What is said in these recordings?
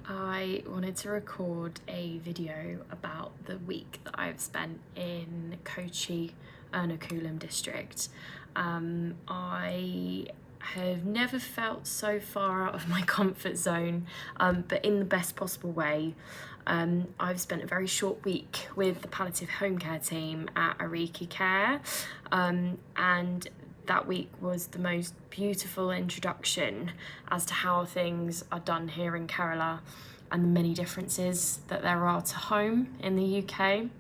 I wanted to record a video about the week that I've spent in Kochi, Ernakulam district. I have never felt so far out of my comfort zone, but in the best possible way. I've spent a very short week with the palliative home care team at Arike Care, and that week was the most beautiful introduction as to how things are done here in Kerala and the many differences that there are to home in the UK.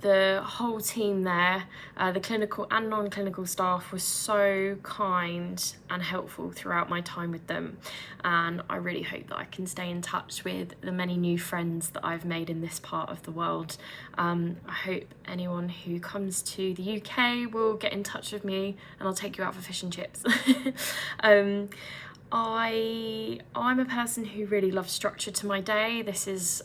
The whole team there, the clinical and non-clinical staff, was so kind and helpful throughout my time with them, and I really hope that I can stay in touch with the many new friends that I've made in this part of the world. I hope anyone who comes to the UK will get in touch with me and I'll take you out for fish and chips. I'm a person who really loves structure to my day. This is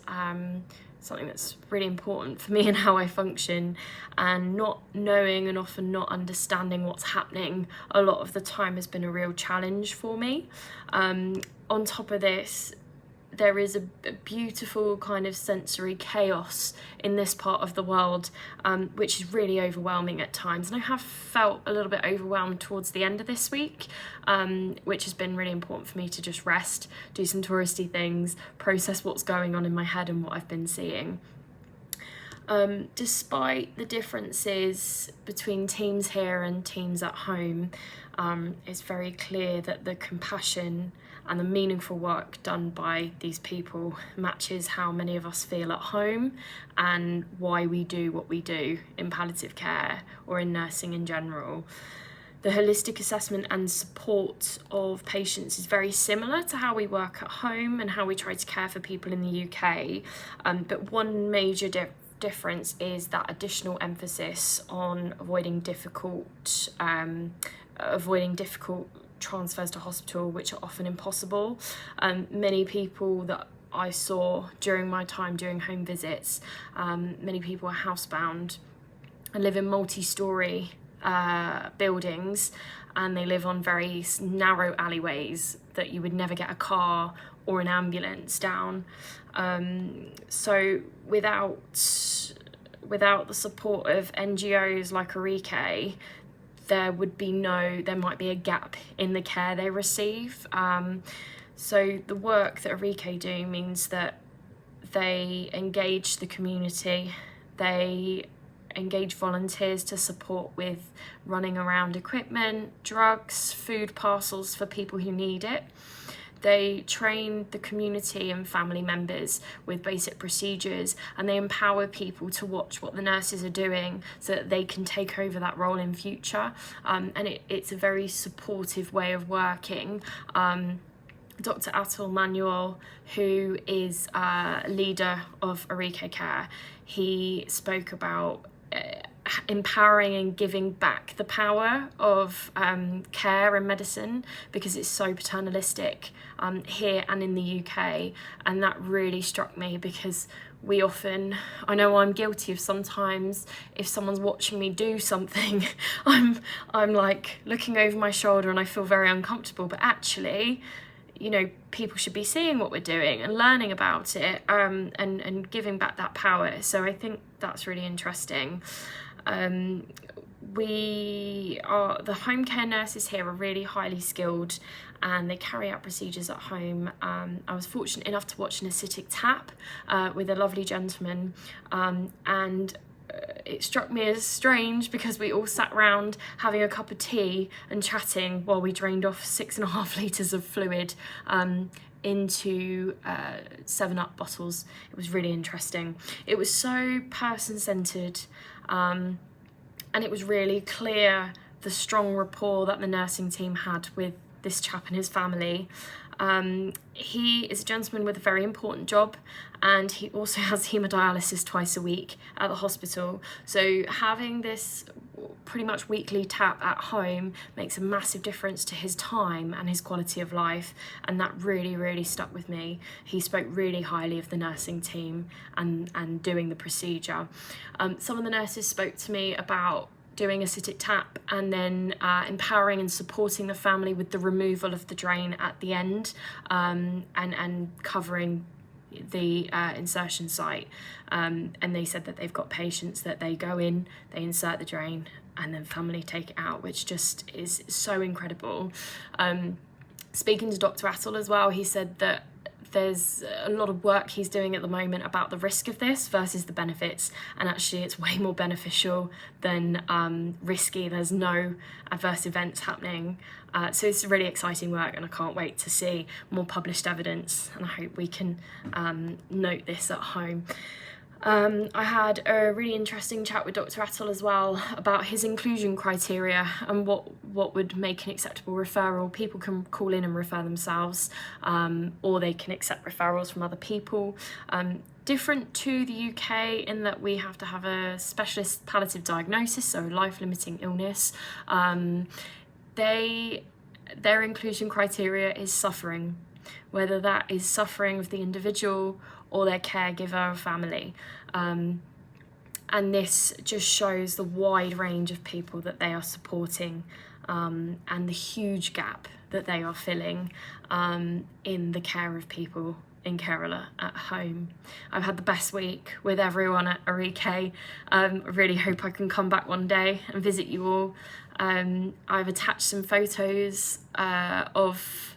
something that's really important for me and how I function, and not knowing and often not understanding what's happening a lot of the time has been a real challenge for me. On top of this, there is a beautiful kind of sensory chaos in this part of the world, which is really overwhelming at times. And I have felt a little bit overwhelmed towards the end of this week, which has been really important for me to just rest, do some touristy things, process what's going on in my head and what I've been seeing. Despite the differences between teams here and teams at home, it's very clear that the compassion and the meaningful work done by these people matches how many of us feel at home and why we do what we do in palliative care or in nursing in general. The holistic assessment and support of patients is very similar to how we work at home and how we try to care for people in the UK, but one major difference is that additional emphasis on avoiding difficult transfers to hospital, which are often impossible. Many people that I saw during my time doing home visits, many people are housebound and live in multi-storey buildings, and they live on very narrow alleyways that you would never get a car or an ambulance down. So without the support of NGOs like Arike, there might be a gap in the care they receive. So the work that Arike do means that they engage the community, they engage volunteers to support with running around equipment, drugs, food parcels for people who need it. They train the community and family members with basic procedures, and they empower people to watch what the nurses are doing so that they can take over that role in future. And it's a very supportive way of working. Dr. Atul Manuel, who is leader of Arike Care, he spoke about empowering and giving back the power of care and medicine, because it's so paternalistic here and in the UK, and that really struck me, because we often, I know I'm guilty of sometimes, if someone's watching me do something, I'm like looking over my shoulder and I feel very uncomfortable, but actually, you know, people should be seeing what we're doing and learning about it, and giving back that power. So I think that's really interesting. The home care nurses here are really highly skilled, and they carry out procedures at home. I was fortunate enough to watch an anesthetic tap with a lovely gentleman, and it struck me as strange because we all sat round having a cup of tea and chatting while we drained off 6.5 litres of fluid into 7-Up bottles. It was really interesting. It was so person-centred, and it was really clear the strong rapport that the nursing team had with this chap and his family. He is a gentleman with a very important job, and he also has haemodialysis twice a week at the hospital. So having this pretty much weekly tap at home makes a massive difference to his time and his quality of life, and that really, really stuck with me. He spoke really highly of the nursing team and doing the procedure. Some of the nurses spoke to me about doing a sit tap, and then empowering and supporting the family with the removal of the drain at the end, and covering the insertion site. And they said that they've got patients that they go in, they insert the drain, and then family take it out, which just is so incredible. Speaking to Dr. Attle as well, he said that there's a lot of work he's doing at the moment about the risk of this versus the benefits, and actually it's way more beneficial than risky. There's no adverse events happening, so it's really exciting work, and I can't wait to see more published evidence, and I hope we can note this at home. I had a really interesting chat with Dr. Attle as well about his inclusion criteria and what would make an acceptable referral. People can call in and refer themselves, or they can accept referrals from other people. Different to the UK in that we have to have a specialist palliative diagnosis, so life-limiting illness. Their inclusion criteria is suffering, whether that is suffering of the individual or their caregiver or family. And this just shows the wide range of people that they are supporting, and the huge gap that they are filling in the care of people in Kerala at home. I've had the best week with everyone at Arike. I really hope I can come back one day and visit you all. I've attached some photos of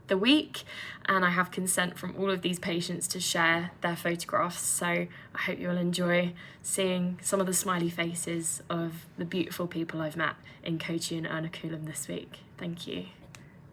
the week, and I have consent from all of these patients to share their photographs, so I hope you'll enjoy seeing some of the smiley faces of the beautiful people I've met in Kochi and Ernakulam this week. Thank you.